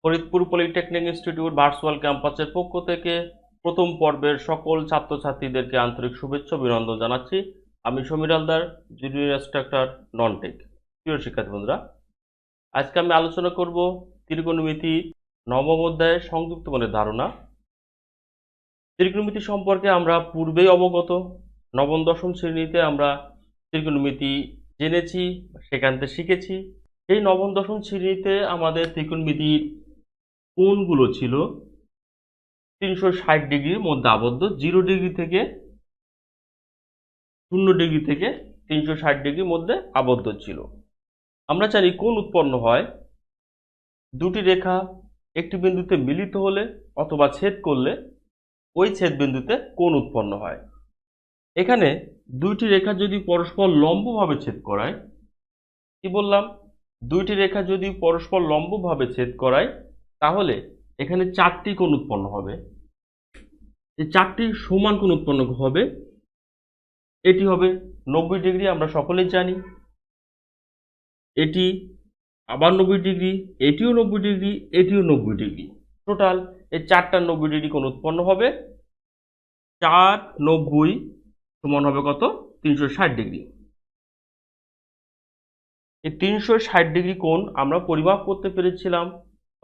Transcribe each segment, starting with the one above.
Faridpur polytechnic institute virtual ক্যাম্পাসের পক্ষ থেকে প্রথম পর্বের সকল ছাত্রছাত্রীদেরকে আন্তরিক শুভেচ্ছা অভিনন্দন জানাচ্ছি। আমি Samir Haldar, junior instructor non-tech. প্রিয় শিক্ষার্থী বন্ধুরা, আজকে আমি আলোচনা করব ত্রিকোণমিতি নবম অধ্যায়ে সংযুক্ত কোণের ধারণা। ত্রিকোণমিতি সম্পর্কে আমরা পূর্বেই অবগত। নবম দশম শ্রেণীতে আমরা ত্রিকোণমিতি জেনেছি, সেখান থেকে শিখেছি। এই নবম দশম শ্রেণীতে আমাদের ত্রিকোণমিতির কোণগুলো ছিল 360 ডিগ্রির মধ্যে আবদ্ধ, 0 ডিগ্রি থেকে 0 ডিগ্রি থেকে 360 ডিগ্রির মধ্যে আবদ্ধ ছিল। আমরা জানি কোণ উৎপন্ন হয় দুটি রেখা একটি বিন্দুতে মিলিত হলে অথবা ছেদ করলে ওই ছেদ বিন্দুতে কোণ উৎপন্ন হয়। এখানে দুইটি রেখা যদি পরস্পর লম্বভাবে ছেদ করায়, কি বললাম, দুইটি রেখা যদি পরস্পর লম্বভাবে ছেদ করায় তাহলে এখানে চারটি কোণ উৎপন্ন হবে। এই চারটি সমান কোণ উৎপন্ন হবে। এটি হবে 90 ডিগ্রি, আমরা সকলেই জানি। এটি আবার 90 ডিগ্রি, এটিও 90 ডিগ্রি, এটিও 90 ডিগ্রি। টোটাল এই চারটা 90 ডিগ্রি কোণ উৎপন্ন হবে। 4 90 সমান হবে কত? 360 ডিগ্রি। এই 360 ডিগ্রি কোণ আমরা পরিমাপ করতে পেরেছিলাম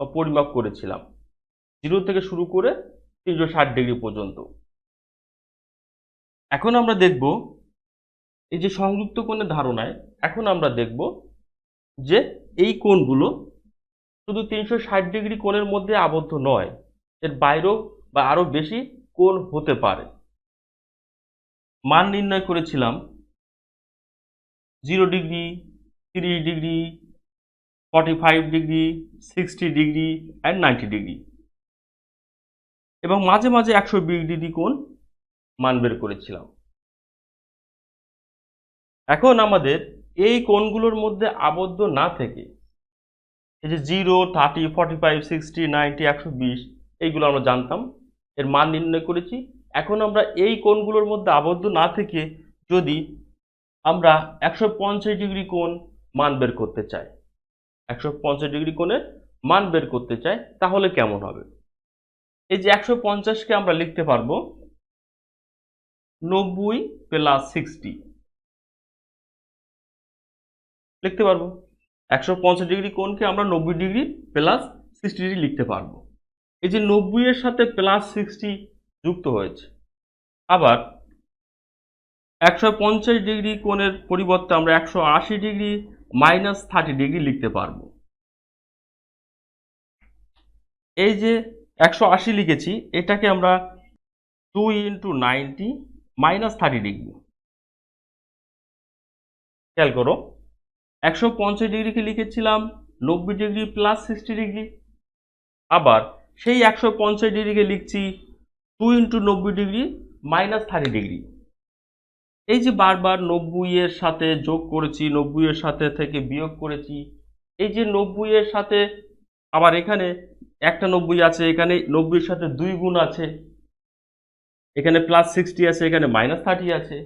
বা পরিমাপ করেছিলাম 0 থেকে শুরু করে 360 ডিগ্রি পর্যন্ত। এখন আমরা দেখব এই যে সংযুক্ত কোণের ধারণায়, এখন আমরা দেখব যে এই কোণগুলো শুধু 360 ডিগ্রি কোণের মধ্যে আবদ্ধ নয়, এর বাইরেও বা আরো বেশি কোণ হতে পারে। মান নির্ণয় করেছিলাম 0 degree, 30 degree, 45 degree, 60 degree and 90 degree, এবং মাঝে মাঝে 120 ডিগ্রি কোণ মান বের করেছিলাম। এখন আমাদের এই কোণগুলোর মধ্যে আবদ্ধ না থেকে এই যে 0, 30, 45, 60, 90, 120 এইগুলো আমরা জানতাম, এর মান নির্ণয় করেছি। এখন আমরা এই কোণগুলোর মধ্যে আবদ্ধ না থেকে যদি আমরা 150 ডিগ্রি কোণ মান বের করতে চাই, 150 ডিগ্রি কোণের মান বের করতে চাই, তাহলে কেমন হবে? এই যে 150কে আমরা লিখতে পারবো 90 প্লাস 60 লিখতে পারবো। 150 ডিগ্রি কোণকে আমরা 90 ডিগ্রি প্লাস 60 ডিগ্রি লিখতে পারবো। এই যে 90 এর সাথে প্লাস 60 যুক্ত হয়েছে। আবার 150 ডিগ্রি কোণের পরিবর্তে আমরা 180 ডিগ্রি মাইনাস 30 ডিগ্রি লিখতে পারবো। এই যে 180 লিখেছি, এটাকে আমরা 2 ইন্টু 90 মাইনাস 30 ডিগ্রি। খেয়াল করো, 150 ডিগ্রিকে লিখেছিলাম 90 ডিগ্রি প্লাস 60 ডিগ্রি। আবার সেই 150 ডিগ্রিকে লিখছি 2 ইন্টু 90 ডিগ্রি মাইনাস 30 ডিগ্রি। এই যে বারবার 90 এর সাথে যোগ করেছি, 90 এর সাথে থেকে বিয়োগ করেছি, এই যে 90 এর সাথে আবার এখানে একটা 90 আছে, এখানে 90 এর সাথে 2 গুণ আছে, এখানে প্লাস 60 আছে, এখানে মাইনাস 30 আছে।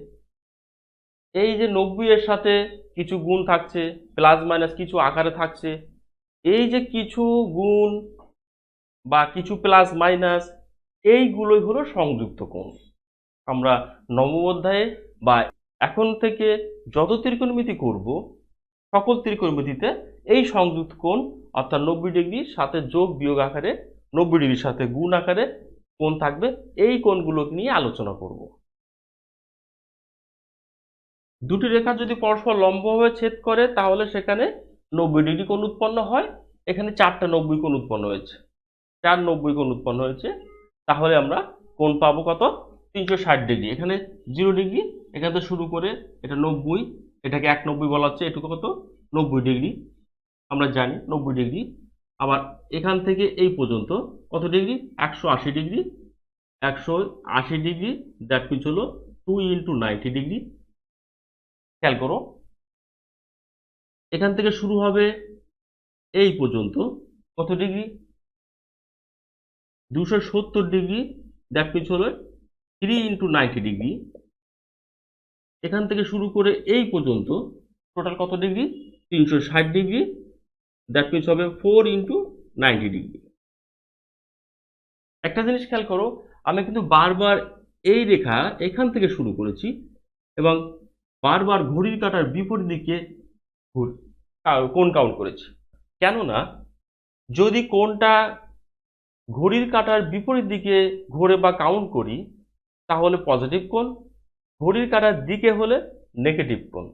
এই যে 90 এর সাথে কিছু গুণ থাকছে, প্লাস মাইনাস কিছু আকারে থাকছে। এই যে কিছু গুণ বা কিছু প্লাস মাইনাস, এইগুলোই হলো সংযুক্ত কোণ। আমরা নবম অধ্যায়ে বা এখন থেকে যত ত্রিকোণমিতি করব, সকল ত্রিকোণমিতিতে এই সংযুক্ত কোণ অর্থাৎ 90 ডিগ্রির সাথে যোগ বিয়োগ আকারে, 90 ডিগ্রির সাথে গুণ আকারে কোণ থাকবে। এই কোণগুলো নিয়ে আলোচনা করব। দুটি রেখা যদি পরস্পর লম্বভাবে ছেদ করে তাহলে সেখানে 90 ডিগ্রি কোণ উৎপন্ন হয়। এখানে 4টা 90 কোণ উৎপন্ন হয়েছে, 4 90 কোণ উৎপন্ন হয়েছে। তাহলে আমরা কোণ পাবো কত? 360 ডিগ্রি। এখানে 0 ডিগ্রি, এখান থেকে শুরু করে এটা 90, এটাকে 190 বলা হচ্ছে, এটুকু কত? 90 ডিগ্রি। আমরা জানি 90 ডিগ্রি। আবার এখান থেকে এই পর্যন্ত কত degree? 180 degree. 180 degree, that means হলো 2 ইন্টু 90 ডিগ্রি। খেয়াল করো, এখান থেকে শুরু হবে এই পর্যন্ত কত ডিগ্রি? 270 ডিগ্রি, দ্যাট মিনস হলো 3 ইন্টু 90 ডিগ্রি। এখান থেকে শুরু করে এই পর্যন্ত টোটাল কত ডিগ্রি? 360 ডিগ্রি, দ্যাট মিনস হবে 4 ইন্টু 90 ডিগ্রি। একটা জিনিস খেয়াল করো, আমি কিন্তু বারবার এই রেখা এখান থেকে শুরু করেছি এবং বারবার ঘড়ির কাঁটার বিপরীত দিকে কোণ কাউন্ট করেছি। কেননা যদি কোণটা ঘড়ির কাঁটার বিপরীত দিকে ঘোরে বা কাউন্ট করি তাহলে পজিটিভ কোণ, ঘড়ির কাঁটার দিকে হলে নেগেটিভ কোণ।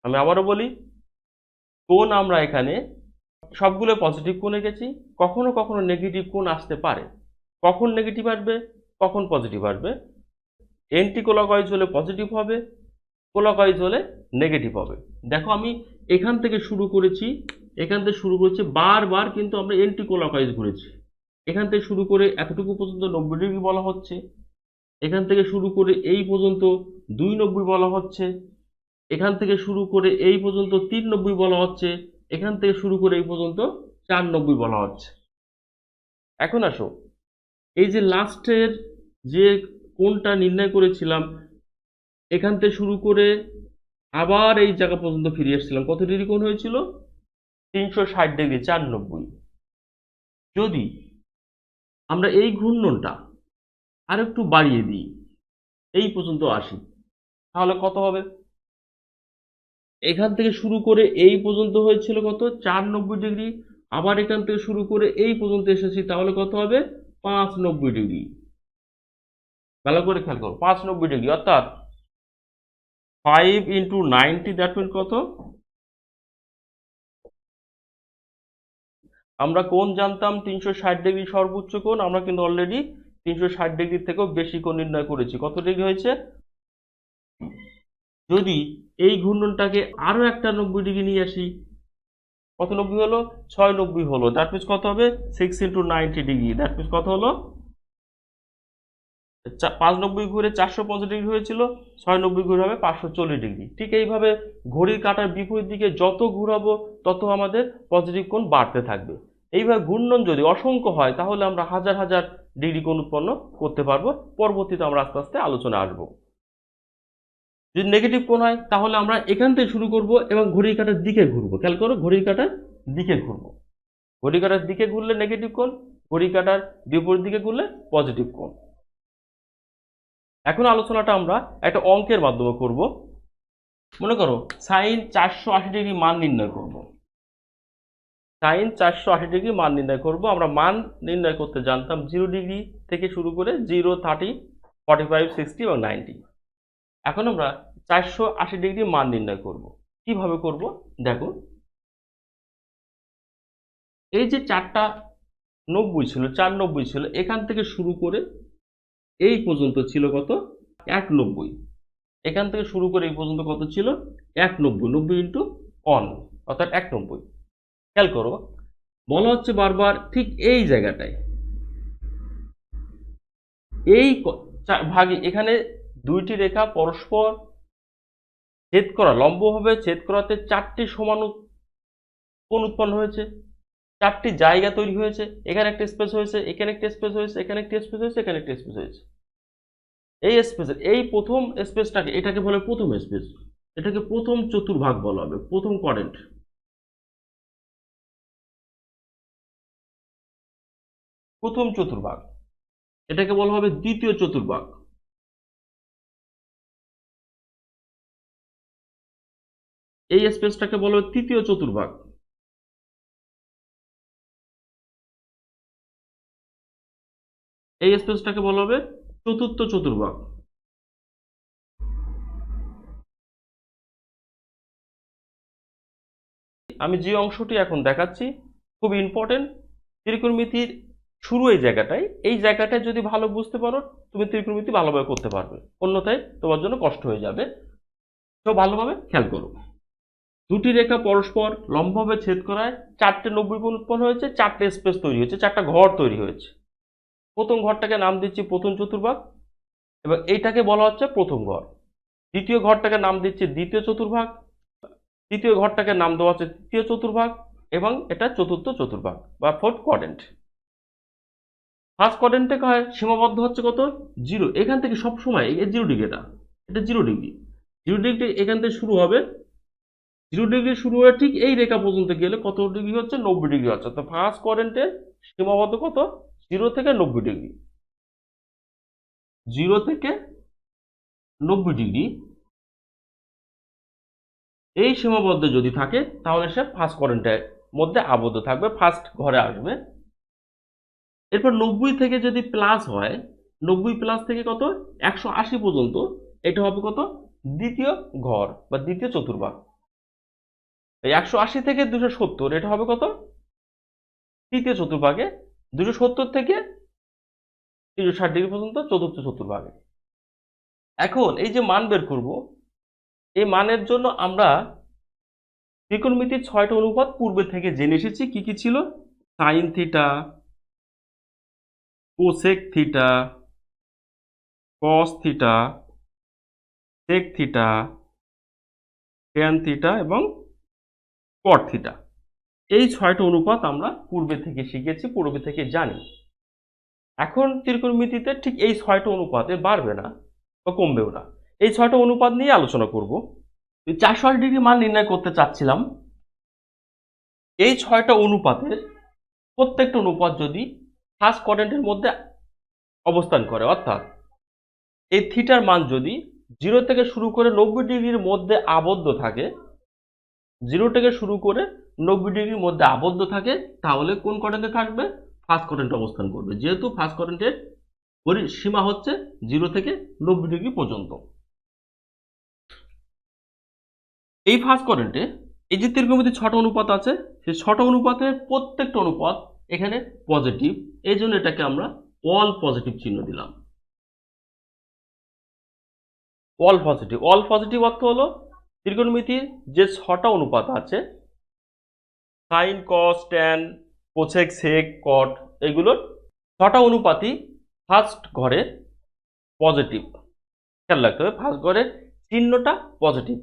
আমি আবারও বলি, কোণ আমরা এখানে সবগুলো পজিটিভ কোণ এঁকেছি, কখনো কখনো নেগেটিভ কোণ আসতে পারে। কখন নেগেটিভ আসবে, কখন পজিটিভ আসবে? এন্টি ক্লকওয়াইজ হলে পজিটিভ হবে, ক্লকওয়াইজ হলে নেগেটিভ হবে। দেখো আমি এখান থেকে শুরু করেছি, বারবার কিন্তু আমরা এন্টি ক্লকওয়াইজ ঘুরেছি। এখান থেকে শুরু করে এতটুকু পর্যন্ত 90 ডিগ্রি বলা হচ্ছে, এখান থেকে শুরু করে এই পর্যন্ত 290 বলা হচ্ছে, এখান থেকে শুরু করে এই পর্যন্ত 390 বলা হচ্ছে, এখান থেকে শুরু করে এই পর্যন্ত 490 বলা হচ্ছে। এখন আসো, এই যে লাস্টের যে কোণটা নির্ণয় করেছিলাম, এখান থেকে শুরু করে আবার এই জায়গা পর্যন্ত ফিরে এসেছিলাম, কত ডিগ্রি কোণ হয়েছিল? 360 ডিগ্রি, 490। যদি আমরা এই ঘূর্ণনটা আর একটু বাড়িয়ে দিই, এই পর্যন্ত আসি, তাহলে কত হবে? এখান থেকে শুরু করে এই পর্যন্ত হয়েছিল কত? 490 ডিগ্রি। আবার এখান থেকে শুরু করে এই পর্যন্ত এসেছি, তাহলে কত হবে? 590 ডিগ্রি। ভালো করে খেয়াল করো, 590 ডিগ্রি, অর্থাৎ 5 × 90, দ্যাট মিন কত? আমরা কোণ জানতাম 360 ডিগ্রি সর্বোচ্চ কোণ, আমরা কিন্তু অলরেডি 360 ডিগ্রির থেকেও বেশি কোণ নির্ণয় করেছি। কত ডিগ্রি হয়েছে? যদি এই ঘূর্ণনটাকে আরো একটা 90 ডিগ্রি নিয়ে আসি, কত 90 হলো? 690 হলো। দ্যাট মিনস কত হবে? 6 × 90 ডিগ্রি, দ্যাট মিনস কত হলো? 590 ঘুরে 450 ডিগ্রি হয়েছিল, 690 ঘুরে হবে 540 ডিগ্রি। ঠিক এইভাবে ঘড়ির কাঁটার বিপরীত দিকে যত ঘুরাবো তত আমাদের পজিটিভ কোণ বাড়তে থাকবে। এইভাবে ঘূর্ণন যদি অসংখ্য হয় তাহলে আমরা হাজার হাজার ডিগ্রি কোণ উৎপন্ন করতে পারবো। পরবর্তীতে আমরা আস্তে আস্তে আলোচনা আসবো। যদি নেগেটিভ কোণ হয় তাহলে আমরা এখান থেকে শুরু করব এবং ঘড়ির কাঁটার দিকে ঘুরবো। খেয়াল করো, ঘড়ির কাঁটার দিকে ঘুরবো। ঘড়ির কাঁটার দিকে ঘুরলে নেগেটিভ কোণ, ঘড়ির কাঁটার বিপরীত দিকে ঘুরলে পজিটিভ কোণ। এখন আলোচনাটা আমরা একটা অঙ্কের মাধ্যমে করব। মনে করো সাইন 480 ডিগ্রি মান নির্ণয় করব। সাইন 480 ডিগ্রি মান নির্ণয় করব। আমরা মান নির্ণয় করতে জানতাম 0 ডিগ্রি থেকে শুরু করে 0, 30, 45, 60 এবং 90। এখন আমরা 480 ডিগ্রি মান নির্ণয় করব। কিভাবে করব দেখো, এই যে 490 ছিল, 490 ছিল, এখান থেকে শুরু করে এই পর্যন্ত ছিল কত? 190। এখান থেকে শুরু করে এই পর্যন্ত কত ছিল? 190। 90 × 1 অর্থাৎ 190। খেয়াল করো, বলা হচ্ছে বারবার ঠিক এই জায়গাটায়, এই ভাগে এখানে দুইটি রেখা পরস্পর ছেদ করা, লম্বভাবে ছেদ করাতে 4টি সমান কোণ উৎপন্ন হয়েছে, 4টি জায়গা তৈরি হয়েছে। এখানে একটা স্পেস হয়েছে, এখানে একটা স্পেস হয়েছে, এখানে একটা স্পেস হয়েছে, এখানে একটা স্পেস হয়েছে। এই স্পেসের এই প্রথম স্পেসটাকে, এটাকে বলে প্রথম স্পেস, এটাকে প্রথম চতুর্ভাগ বলা হবে, প্রথম কোয়াড্রেন্ট। প্রথম চতুর্ভাগ, এটাকে বলা হবে দ্বিতীয় চতুর্ভাগ। এই স্পেসটাকে বলা হবে তৃতীয় চতুর্ভাগ। এই স্পেসটাকে বলা হবে চতুর্থ চতুর্ভাগ। আমি যে অংশটি এখন দেখাচ্ছি খুব ইম্পর্টেন্ট। ত্রিকোণমিতির শুরু এই জায়গাটায়, এই জায়গাটায় যদি ভালো বুঝতে পারো তুমি ত্রিকোণমিতি ভালোভাবে করতে পারবে, অন্যথায় তোমার জন্য কষ্ট হয়ে যাবে। তো ভালোভাবে খেয়াল করো, দুটি রেখা পরস্পর লম্বভাবে ছেদ করায় 4টে 90 কোণ উৎপন্ন হয়েছে, 4টে স্পেস তৈরি হয়েছে, 4টা ঘর তৈরি হয়েছে। প্রথম ঘরটাকে নাম দিচ্ছি প্রথম চতুর্ভাগ এবং এইটাকে বলা হচ্ছে প্রথম ঘর। দ্বিতীয় ঘরটাকে নাম দিচ্ছি দ্বিতীয় চতুর্ভাগ, তৃতীয় ঘরটাকে নাম দেওয়া হচ্ছে তৃতীয় চতুর্ভাগ এবং এটা চতুর্থ চতুর্ভাগ বা ফোর্থ কোয়াড্রেন্ট। ফার্স্ট কোয়াড্রেন্টে হয় সীমাবদ্ধ হচ্ছে কত? 0। এখান থেকে সবসময় এই 0 ডিগ্রি, এটা 0 ডিগ্রি, 0 ডিগ্রি এখান থেকে শুরু হবে 0 ডিগ্রি শুরু হয়ে ঠিক এই রেখা পর্যন্ত গেলে কত ডিগ্রি হচ্ছে? 90 ডিগ্রি হচ্ছে। তো ফার্স্ট কারেন্টের সীমাবদ্ধ কত? 0 থেকে 90 ডিগ্রি। 0 থেকে 90 ডিগ্রি এই সীমাবদ্ধ যদি থাকে তাহলে সে ফার্স্ট কারেন্টের মধ্যে আবদ্ধ থাকবে, ফার্স্ট ঘরে আসবে। এরপর 90 থেকে যদি প্লাস হয়, 90 প্লাস থেকে কত? 180 পর্যন্ত, এটা হবে কত? দ্বিতীয় ঘর বা দ্বিতীয় চতুর্ভাগ। এই 180 থেকে 270 এটা হবে কত? তৃতীয় চতুর্ভাগে। 270 থেকে 360 ডিগ্রি পর্যন্ত চতুর্থ চতুর্ভাগে। এখন এই যে মান বের করব, এই মানের জন্য আমরা ত্রিকোণমিতির 6টা অনুপাত পূর্বে থেকে জেনে এসেছি। কি কি ছিল? Sine theta, cosec theta, cos theta, sec theta, tan theta এবং কট থিটা। এই 6টা অনুপাত আমরা পূর্বে থেকে শিখেছি, পূর্বে থেকে জানি। এখন ত্রিকোণমিতিতে ঠিক এই 6টা অনুপাতে বাড়বে না বা কমবেও না। এই 6টা অনুপাত নিয়ে আলোচনা করব। 480 ডিগ্রি মান নির্ণয় করতে চাচ্ছিলাম। এই 6টা অনুপাতের প্রত্যেকটা অনুপাত যদি ফার্স্ট কোয়াড্রেন্টের মধ্যে অবস্থান করে, অর্থাৎ এই থিটার মান যদি 0 থেকে শুরু করে 90 ডিগ্রির মধ্যে আবদ্ধ থাকে, 0 থেকে শুরু করে 90 ডিগ্রির মধ্যে আবদ্ধ থাকে, তাহলে কোন কোয়াড্রেন্টে থাকবে? ফার্স্ট কোয়াড্রেন্টে অবস্থান করবে। যেহেতু ফার্স্ট কোয়াড্রেন্টের সীমা হচ্ছে 0 থেকে 90 ডিগ্রি পর্যন্ত। এই ফার্স্ট কোয়াড্রেন্টে এই যে ত্রিকোণমিতির 6টা অনুপাত আছে, সেই 6টা অনুপাতের প্রত্যেকটা অনুপাত এখানে পজিটিভ, এই জন্য এটাকে আমরা অল পজিটিভ চিহ্ন দিলাম। All positive. অল পজিটিভ অর্থ হলো ত্রিকোণমিতির যে 6টা অনুপাত আছে, সাইন, কস, ট্যান, কোসেক, সেক, কট, এগুলোর 6টা অনুপাতই ফার্স্ট ঘরে পজিটিভ। খেয়াল রাখতে হবে ফার্স্ট ঘরের চিহ্নটা পজিটিভ।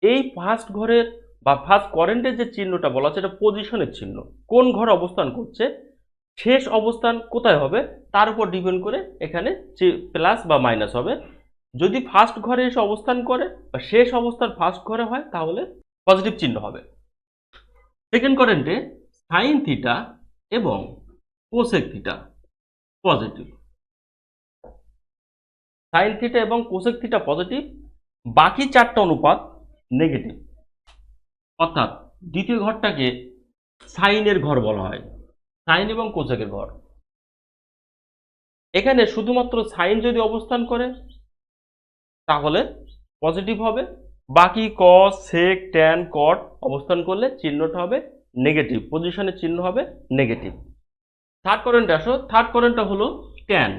এই ফার্স্ট ঘরের বা ফার্স্ট কোয়াড্রেন্টের যে চিহ্নটা বলা হচ্ছে, এটা পজিশনের চিহ্ন। কোন ঘর অবস্থান করছে, শেষ অবস্থান কোথায় হবে তার উপর ডিপেন্ড করে এখানে প্লাস বা মাইনাস হবে। যদি ফার্স্ট ঘরে এসে অবস্থান করে বা শেষ অবস্থান ফার্স্ট ঘরে হয় তাহলে পজিটিভ চিহ্ন হবে। সেকেন্ড কোয়াড্রেন্টে সাইন থিটা এবং cosec theta positive. Sign theta এবং কোসেক থিটা পজিটিভ, বাকি 4টা অনুপাত নেগেটিভ। অর্থাৎ দ্বিতীয় ঘরটাকে সাইনের ঘর বলা হয়, সাইন এবং কোসেকের ঘর। এখানে শুধুমাত্র সাইন যদি অবস্থান করে তাহলে পজিটিভ হবে, বাকি কস, সেক, ট্যান, কট অবস্থান করলে চিহ্নটা হবে নেগেটিভ, পজিশনের চিহ্ন হবে নেগেটিভ। থার্ড কোয়াড্রেন্টে আসো। থার্ড কোয়াড্রেন্টটা হলো ট্যান।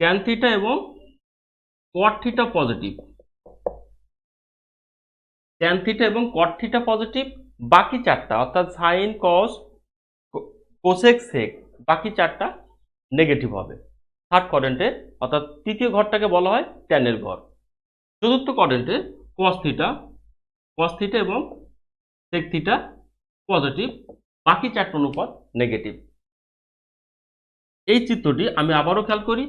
ট্যান থিটা এবং cot theta positive. Tan theta এবং কট থিটা পজিটিভ, বাকি 4টা অর্থাৎ সাইন, কস, কোসেক, সেক বাকি 4টা নেগেটিভ হবে থার্ড কোয়াড্রেন্টে। অর্থাৎ তৃতীয় ঘরটাকে বলা হয় ট্যানের ঘর। চতুর্থ কোয়াড্রেন্টে কস থিটা এবং সেক থিটা পজিটিভ, বাকি 4টা অনুপাত নেগেটিভ। এই চিত্রটি আমি আবারও খেয়াল করি।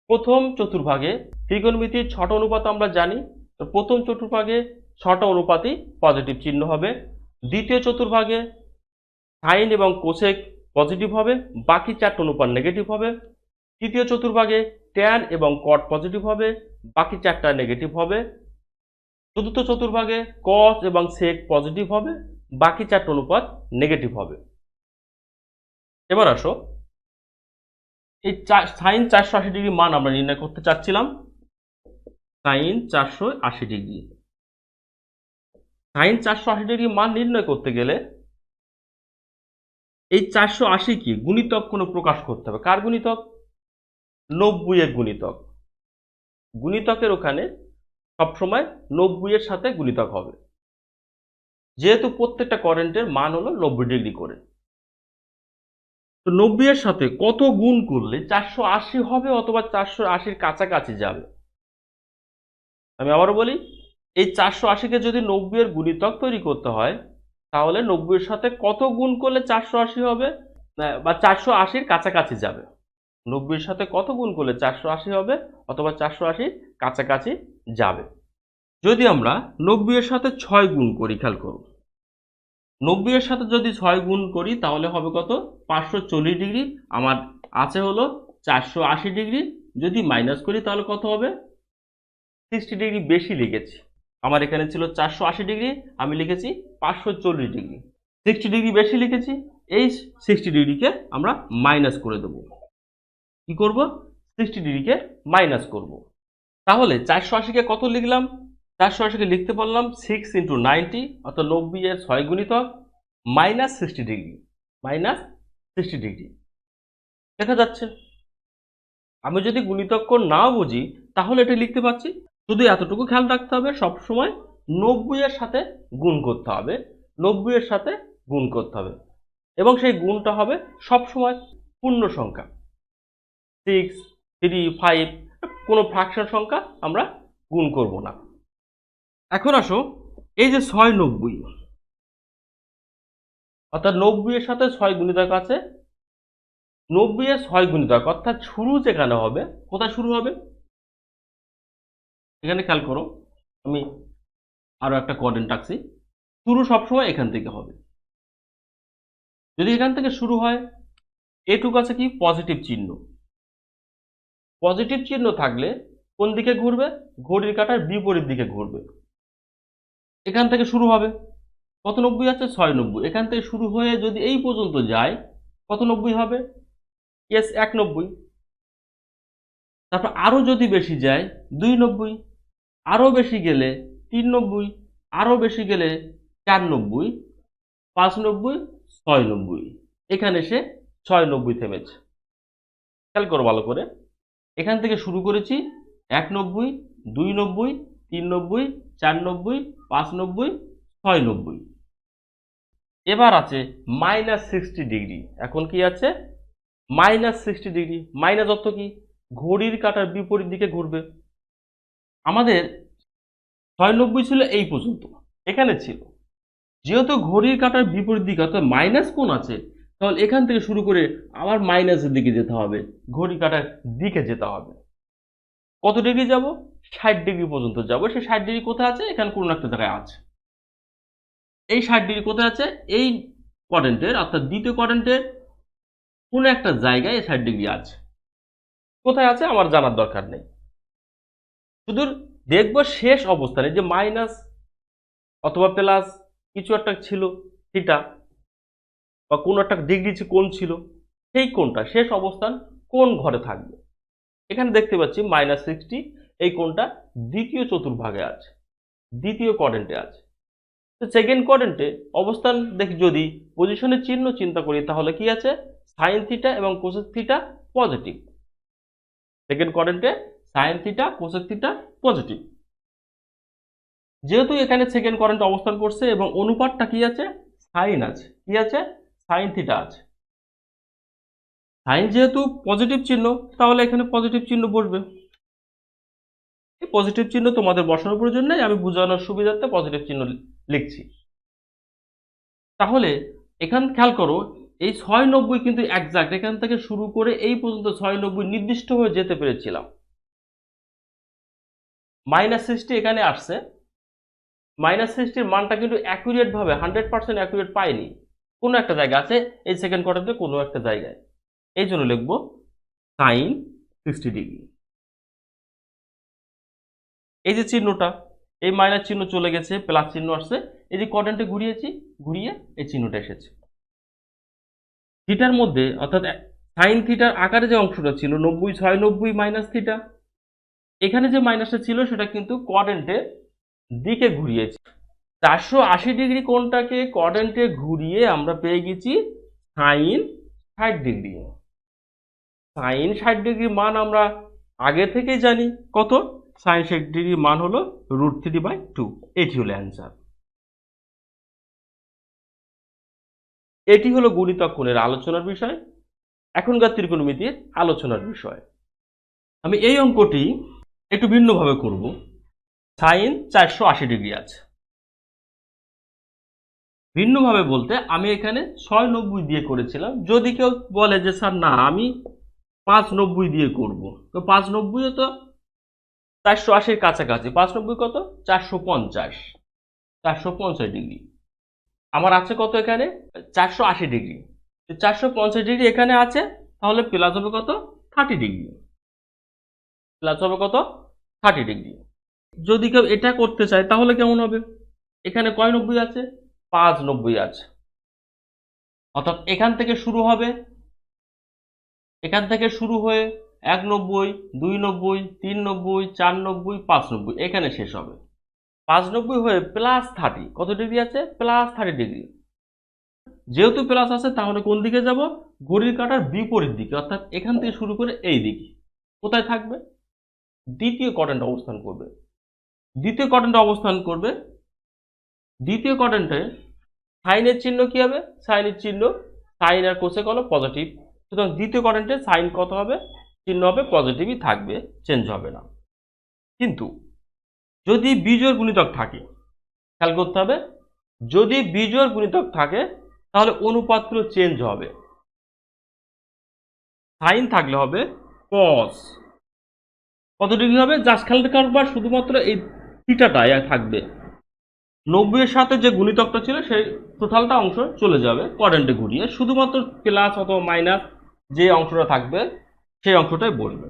প্রথম চতুর্ভাগে ত্রিকোণমিতির 6টা অনুপাত আমরা জানি, তো প্রথম চতুর্ভাগে 6টা অনুপাতই পজিটিভ চিহ্ন হবে। দ্বিতীয় চতুর্ভাগে সাইন এবং কোসেক পজিটিভ হবে, বাকি 4টা অনুপাত নেগেটিভ হবে। তৃতীয় চতুর্ভাগে ট্যান এবং কট পজিটিভ হবে, বাকি 4টা নেগেটিভ হবে। চতুর্থ চতুর্ভাগে কস এবং সেক পজিটিভ হবে, বাকি 4টা অনুপাত নেগেটিভ হবে। এবার আসো, এই সাইন 480 ডিগ্রি মান আমরা নির্ণয় করতে চাচ্ছিলাম। সাইন 480 ডিগ্রি, সাইন 480 ডিগ্রি মান নির্ণয় করতে গেলে এই 480 কি গুণিতক কোনো প্রকাশ করতে হবে। কার গুণিতক? 90 এর গুণিতক। গুণিতকের ওখানে সবসময় 90 এর সাথে গুণিতক হবে, যেহেতু প্রত্যেকটা কারেন্টের মান হলো 90 ডিগ্রি করে। তো 90 এর সাথে কত গুণ করলে 480 হবে অথবা 480-র কাছাকাছি যাবে? আমি আবারও বলি, এই 480-কে যদি 90 এর গুণিতক তৈরি করতে হয় তাহলে 90 এর সাথে কত গুণ করলে 480 হবে বা 480-র কাছাকাছি যাবে? 90 এর সাথে কত গুণ করলে 480 হবে অথবা 480-র কাছাকাছি যাবে? যদি আমরা 90 এর সাথে 6 গুণ করি, খেয়াল করো 90 এর সাথে যদি 6 গুণ করি তাহলে হবে কত 540 ডিগ্রি। আমার আছে হলো 480 ডিগ্রি। যদি মাইনাস করি তাহলে কত হবে 60 ডিগ্রি বেশি লিখেছি। আমার এখানে ছিল 480 ডিগ্রি, আমি লিখেছি 540 ডিগ্রি। 60 ডিগ্রি বেশি লিখেছি, এই 60 ডিগ্রিকে আমরা মাইনাস করে দেব। কি করব 60 ডিগ্রিকে মাইনাস করব। তাহলে 480কে কত লিখলাম 480কে লিখতে পারলাম 6 × 90 অর্থাৎ 90 এর 6 গুণিতক মাইনাস 60 ডিগ্রি, মাইনাস 60 ডিগ্রি দেখা যাচ্ছে। আমি যদি গুণিতক কোণ নাও বুঝি তাহলে এটা লিখতে পাচ্ছি। শুধু এতটুকু খেয়াল রাখতে হবে সবসময় 90 এর সাথে গুণ করতে হবে, 90 এর সাথে গুণ করতে হবে এবং সেই গুণটা হবে সবসময় পূর্ণ সংখ্যা 6, 3, 5 কোনো ফ্র্যাকশন সংখ্যা আমরা গুণ করব না। এখন আসো এই যে 6 90 অর্থাৎ 90 এর সাথে 6 গুণিতক আছে, 90 এর 6 গুণিতক অর্থাৎ শুরু যেখানে হবে, কোথায় শুরু হবে এখানে খেয়াল করো, আমি আরো একটা কোঅর্ডিনেট রাখছি। শুরু সবসময় এখান থেকে হবে। যদি এখান থেকে শুরু হয় এটুকু আছে কি পজিটিভ চিহ্ন, পজিটিভ চিহ্ন থাকলে কোন দিকে ঘুরবে ঘড়ির কাঁটার বিপরীত দিকে ঘুরবে। এখান থেকে শুরু হবে কত 90 আছে 690, এখান থেকে শুরু হয়ে যদি এই পর্যন্ত যায় কত 90 হবে ইয়েস 190। তারপর আরো যদি বেশি যায় 290, আরো বেশি গেলে 390, আরো বেশি গেলে 490, 590, 690। এখানে সে 690 থেমেছে। খেয়াল করো ভালো করে, এখান থেকে শুরু করেছি 190, 290, 390, 490, 590, 690। এবার আছে মাইনাস 60 ডিগ্রি। এখন কি আছে মাইনাস 60 ডিগ্রি, মাইনাস অর্থ কি ঘড়ির কাঁটার বিপরীত দিকে ঘুরবে। আমাদের 690 ছিল এই পর্যন্ত, এখানে ছিল, যেহেতু ঘড়ির কাঁটার বিপরীত দিকে অর্থাৎ মাইনাস কোণ আছে তাহলে এখান থেকে শুরু করে আবার মাইনাসের দিকে যেতে হবে, ঘড়ির কাঁটার দিকে যেতে হবে। কত ডিগ্রি যাব 60 ডিগ্রি পর্যন্ত যাব। সেই 60 ডিগ্রি কোথায় আছে এখানে কোন একটা জায়গায় আছে। এই 60 ডিগ্রি কোথায় আছে এই কোয়াড্রেন্টের অর্থাৎ দ্বিতীয় কোয়াড্রেন্টের কোন একটা জায়গায় 60 ডিগ্রি আছে। কোথায় আছে আমার জানার দরকার নেই, শুধু দেখবো শেষ অবস্থানে যে মাইনাস অথবা প্লাস কিছু একটা ছিল থিটা বা কোন একটা ডিগ্রি কোণ ছিল, সেই কোণটা শেষ অবস্থান কোন ঘরে থাকবে। এখানে দেখতে পাচ্ছি মাইনাস 60, এই কোণটা দ্বিতীয় চতুর্ভাগে আছে, দ্বিতীয় কোয়াড্রেন্টে আছে। তো সেকেন্ড কোয়াড্রেন্টে অবস্থান দেখি যদি পজিশনের চিহ্ন চিন্তা করি তাহলে কি আছে সাইন থিটা এবং কোসেক থিটা পজিটিভ। সেকেন্ড কোয়াড্রেন্টে sine theta cosec theta positive. যেহেতু এখানে সেকেন্ড কোয়াড্রেন্টে অবস্থান করছে এবং অনুপাতটা কি আছে সাইন আছে, কি আছে সাইন থিটা আছে। সাইন যেহেতু পজিটিভ চিহ্ন তাহলে এখানে পজিটিভ চিহ্ন বসবে। এই পজিটিভ চিহ্ন তোমাদের বসানোর প্রয়োজন নেই, আমি বোঝানোর সুবিধার্থে পজিটিভ চিহ্ন লিখছি। তাহলে এখান খেয়াল করো এই 690 কিন্তু একজাক্ট এখান থেকে শুরু করে এই পর্যন্ত 690 নির্দিষ্ট হয়ে যেতে পেরেছিলাম। মাইনাস 60 এখানে আসছে, মাইনাস 60 মানটা কিন্তু অ্যাকুরেট ভাবে 100% অ্যাকুরেট পাইনি, কোনো একটা জায়গা আছে এই সেকেন্ড কোয়াড্রেন্টে কোনো একটা জায়গায়। এই জন্য লিখব সাইন 60 ডিগ্রি। এই যে চিহ্নটা এই মাইনাস চিহ্ন চলে গেছে, প্লাস চিহ্ন আসছে, এই যে কোয়াড্রেন্টে ঘুরিয়েছি ঘুরিয়ে এই চিহ্নটা এসেছে। থিটার মধ্যে অর্থাৎ সাইন থিটার আকারে যে অংশটা ছিল 90 690 মাইনাস থিটা, এখানে যে মাইনাসটা ছিল সেটা কিন্তু কোয়াড্রেন্টের দিকে ঘুরিয়েছি। 480 ডিগ্রি কোণটাকে কোয়াড্রেন্টে ঘুরিয়ে আমরা পেয়ে গেছি সাইন 60 ডিগ্রি। সাইন 60 ডিগ্রি মান আমরা আগে থেকেই জানি, কত সাইন 60 ডিগ্রি মান হলো √3/2। এটি হলো অ্যান্সার। এটি হলো গুণিতক কোণের আলোচনার বিষয়, এখনকার ত্রিকোণমিতির আলোচনার বিষয়। আমি এই অঙ্কটি একটু ভিন্নভাবে করব। সাইন 480 ডিগ্রি আছে, ভিন্নভাবে বলতে আমি এখানে 690 দিয়ে করেছিলাম। যদি কেউ বলে যে স্যার না আমি 590 দিয়ে করব, তো 590 তো 480-র কাছাকাছি। 590 কত? 450, 450 ডিগ্রি। আমার আছে কত এখানে? 480 ডিগ্রি। 450 ডিগ্রি এখানে আছে, তাহলে প্লাস হবে কত? 30 ডিগ্রি। প্লাস হবে কত? 30 ডিগ্রি। যদি কেউ এটা করতে চায় তাহলে কেমন হবে? এখানে কয় 90 আছে? 5 90 আছে। অর্থাৎ এখান থেকে শুরু হবে, এখান থেকে শুরু হয়ে 1 90, 2 90, 3 90, 4 90, 5 90, এখানে শেষ হবে। 5 90 হয়ে প্লাস 30 কত ডিগ্রি আছে? Plus 30 degree. যেহেতু প্লাস আছে তাহলে কোন দিকে যাব? ঘড়ির কাঁটার বিপরীত দিকে, অর্থাৎ এখান থেকে শুরু করে এই দিকে। কোথায় থাকবে? দ্বিতীয় কোয়াড্র্যান্টে অবস্থান করবে। দ্বিতীয় কোয়াড্র্যান্টে অবস্থান করবে। দ্বিতীয় কোয়াড্র্যান্টে সাইনের চিহ্ন কি হবে? সাইনের চিহ্ন, সাইন আর কোসেক হলো পজিটিভ। সুতরাং দ্বিতীয় কোয়াড্র্যান্টে সাইন কত হবে? চিহ্ন হবে পজিটিভই থাকবে, চেঞ্জ হবে না। কিন্তু যদি বিজোড় গুণিতক থাকে, খেয়াল করতে হবে, যদি বিজোড় গুণিতক থাকে তাহলে অনুপাতগুলো চেঞ্জ হবে। সাইন থাকলে হবে কস। কত ডিগ্রি হবে? জাস্ট খেয়াল করবার শুধুমাত্র এই থিটাটা থাকবে। 90 এর সাথে যে গুণিতকটা ছিল সেই টোটালটা অংশ চলে যাবে কোয়াড্র্যান্টে ঘুরিয়ে, শুধুমাত্র প্লাস অথবা মাইনাস যে অংশটা থাকবে সেই অংশটাই বসবে।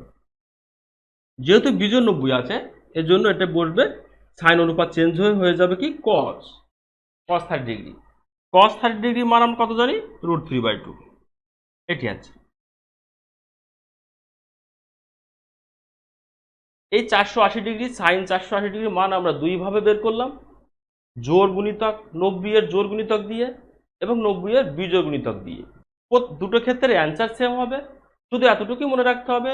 যেহেতু বিজোড় 90 আছে এর জন্য এটা বসবে, সাইন অনুপাত চেঞ্জ হয়ে যাবে কি? কস। কস 30 ডিগ্রি। কস 30 ডিগ্রি মান আমরা কত জানি? √3/2। এটি আছে। এই 480 ডিগ্রি, সাইন 480 ডিগ্রি মান আমরা দুই ভাবে বের করলাম, জোড় গুণিতক 90 এর জোড় গুণিতক দিয়ে এবং 90 এর বিজোড় গুণিতক দিয়ে। দুটো ক্ষেত্রে অ্যান্সার সেম হবে। শুধু এতটুকুই মনে রাখতে হবে,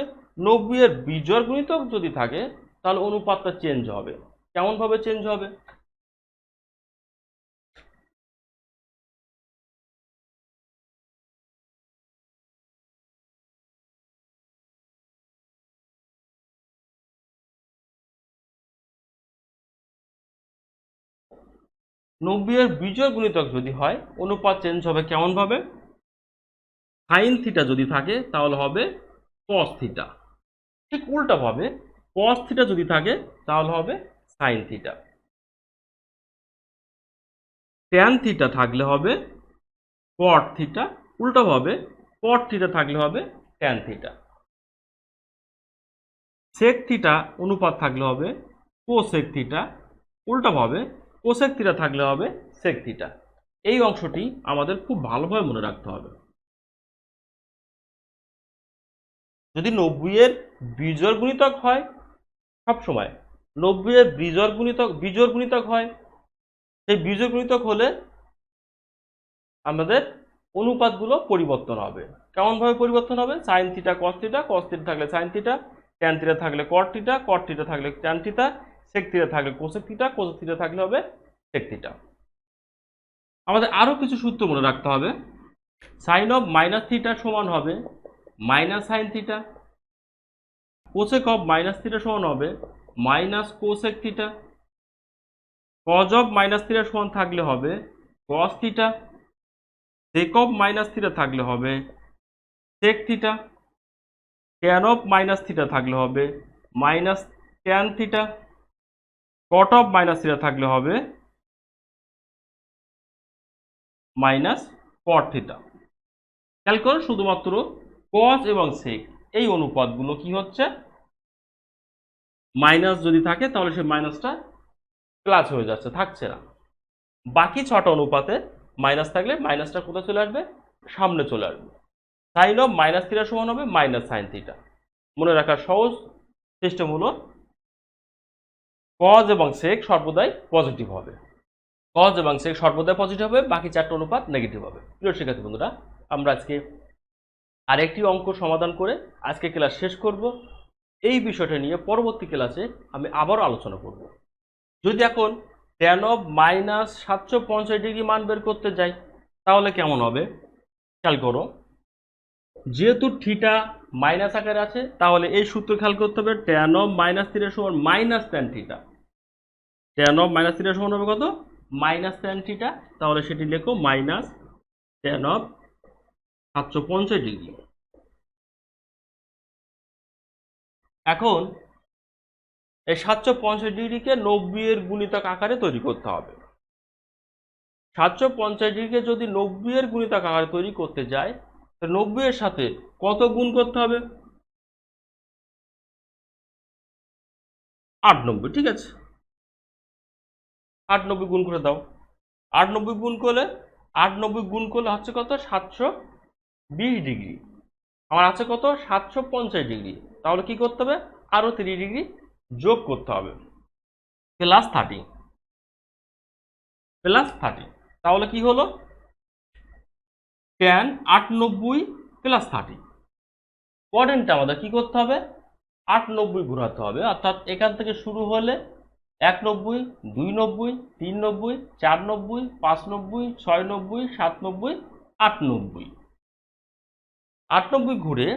90 এর বিজোড় গুণিতক যদি থাকে তাহলে অনুপাতটা চেঞ্জ হবে। কেমন ভাবে চেঞ্জ হবে? নব্বই এর বিজোড় গুণিতক যদি হয় অনুপাত চেঞ্জ হবে কেমন ভাবে? সাইন থিটা যদি থাকে তাহলে হবে কস থিটা। ঠিক উল্টা ভাবে কস থিটা যদি থাকে তাহলে হবে সাইন থিটা। ট্যান থিটা থাকলে হবে কট থিটা। উল্টা ভাবে কট থিটা থাকলে হবে ট্যান থিটা। সেক থিটা অনুপাত থাকলে হবে কোসেক থিটা। উল্টা ভাবে কোসেক থিটা থাকলে হবে সেক থিটা। এই অংশটি আমাদের খুব ভালোভাবে মনে রাখতে হবে। যদি 90 এর বিজোড় গুণিতক হয়, সবসময় 90 এর বিজোড় গুণিতক হয়, সেই বিজোড় গুণিতক হলে আমাদের অনুপাতগুলো পরিবর্তন হবে। কেমন ভাবে পরিবর্তন হবে? Sine theta cos theta, cos theta থাকলে সাইন থিটা, ট্যান থিটা থাকলে কট থিটা, কট থিটা থাকলে ট্যান থিটা, সেক থিটা থাকলে কোসেক থিটা, কোসেক থিটা থাকলে হবে সেক থিটা। আমাদের আরো কিছু সূত্র মনে রাখতে হবে। সাইন অফ মাইনাস থিটা সমান হবে minus sine theta. Cosec of minus theta সমান হবে minus cosec theta. Cos of minus theta সমান থাকলে হবে cos theta. Sec of minus theta থাকলে হবে sec theta. Tan of minus theta থাকলে হবে minus tan theta. Cot of minus theta থাকলে হবে মাইনাস কট থিটা। খেয়াল করো শুধুমাত্র কস এবং সেক এই অনুপাতগুলো কি হচ্ছে? মাইনাস যদি থাকে তাহলে সেই মাইনাসটা প্লাস হয়ে যাচ্ছে, থাকছে না। বাকি 6টা অনুপাতে মাইনাস থাকলে মাইনাসটা কোথায় চলে আসবে? সামনে চলে আসবে। সাইন অফ মাইনাস থিটা সমান হবে মাইনাস সাইন থিটা। মনে রাখার সহজ সিস্টেম হলো কজ এবং সেক সর্বদাই পজিটিভ হবে। কজ এবং সেক সর্বদাই পজিটিভ হবে, বাকি 4টা অনুপাত নেগেটিভ হবে। প্রিয় শিক্ষার্থী বন্ধুরা, আমরা আজকে আরেকটি অঙ্ক সমাধান করে আজকে ক্লাস শেষ করব। এই বিষয়টা নিয়ে পরবর্তী ক্লাসে আমি আবারও আলোচনা করব। যদি এখন ট্যান অফ মাইনাস 750 ডিগ্রি মান বের করতে যাই তাহলে কেমন হবে? খেয়াল করো, যেহেতু থিটা মাইনাস আকারে আছে তাহলে এই সূত্র খেয়াল করতে হবে, ট্যান অফ মাইনাস থিটা সমান minus tan theta. Tan of minus theta সমান হবে কত? Minus tan theta. তাহলে সেটি লেখো মাইনাস ট্যান অফ 750 ডিগ্রি। এখন এই 750 ডিগ্রিকে 90 এর গুণিতক আকারে তৈরি করতে হবে। 750 ডিগ্রিকে যদি 90 এর গুণিতক আকারে তৈরি করতে যায়, তো 90 এর সাথে কত গুণ করতে হবে? 890। ঠিক আছে, 890 গুণ করে দাও। 890 গুণ করলে 890 গুণ করলে হচ্ছে কত? 720 ডিগ্রি। আমার আছে কত? 750 ডিগ্রি। তাহলে কি করতে হবে? আরো 30 ডিগ্রি যোগ করতে হবে, প্লাস 30। তাহলে কি হলো? tan 890 plus 30। কোয়াড্রেন্টে আমাদের কি করতে হবে? 890 ঘোরাতে হবে, অর্থাৎ এখান থেকে শুরু হলে 190, 290, 390, 490, 590, 690, 790, 890। 890 ঘুরে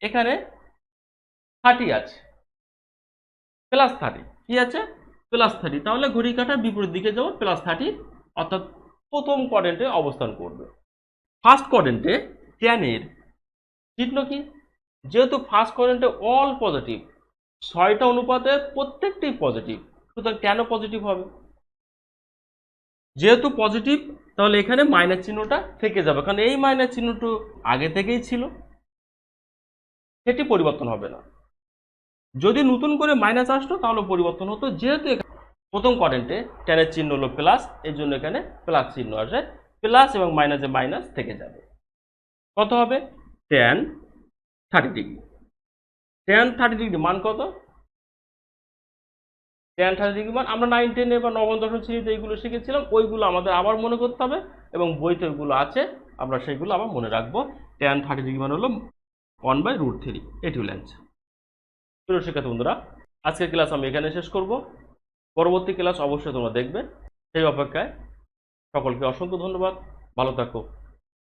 এখানে 30 আছে, প্লাস 30। কি আছে? প্লাস 30। তাহলে ঘড়ি কাঁটার বিপরীত দিকে যাবো, প্লাস 30, অর্থাৎ প্রথম কোয়াড্রেন্টে অবস্থান করবে। ফার্স্ট কোয়াড্রেন্টে tan এর চিহ্ন কি? যেহেতু ফার্স্ট কোয়াড্রেন্টে অল পজিটিভ, 6টা অনুপাতে প্রত্যেকটি পজিটিভ, সুতরাং tan ও পজিটিভ হবে। যেহেতু পজিটিভ, তাহলে এখানে মাইনাস চিহ্নটা থেকে যাবে, কারণ এই মাইনাস চিহ্নটা আগে থেকেই ছিল, সেটি পরিবর্তন হবে না। যদি নতুন করে মাইনাস আসতো তাহলে পরিবর্তন হতো। যেহেতু প্রথম কোয়াড্রেন্টে tan এর চিহ্ন হলো প্লাস, এই জন্য এখানে প্লাস চিহ্ন আসে, প্লাস এবং মাইনাসে মাইনাস থেকে যাবে। কত হবে? tan 30 degree. tan 30 ডিগ্রি মান কত? tan 30 ডিগ্রি মান আমরা 9, 10 বা নবম দশম শ্রেণীতে এইগুলো শিখেছিলাম, ওইগুলো আমাদের আবার মনে করতে হবে, এবং বইতে ওইগুলো আছে, আমরা সেইগুলো আবার মনে রাখবো। tan 30 ডিগ্রি মান হলো 1/√3। এটি হলো অ্যান্সার। প্রিয় শিক্ষার্থী বন্ধুরা, আজকের ক্লাস আমি এখানে শেষ করব। পরবর্তী ক্লাস অবশ্যই তোমরা দেখবে, সেই অপেক্ষায় সকলকে অসংখ্য ধন্যবাদ। ভালো থাকো।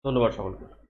ধন্যবাদ সকলকে।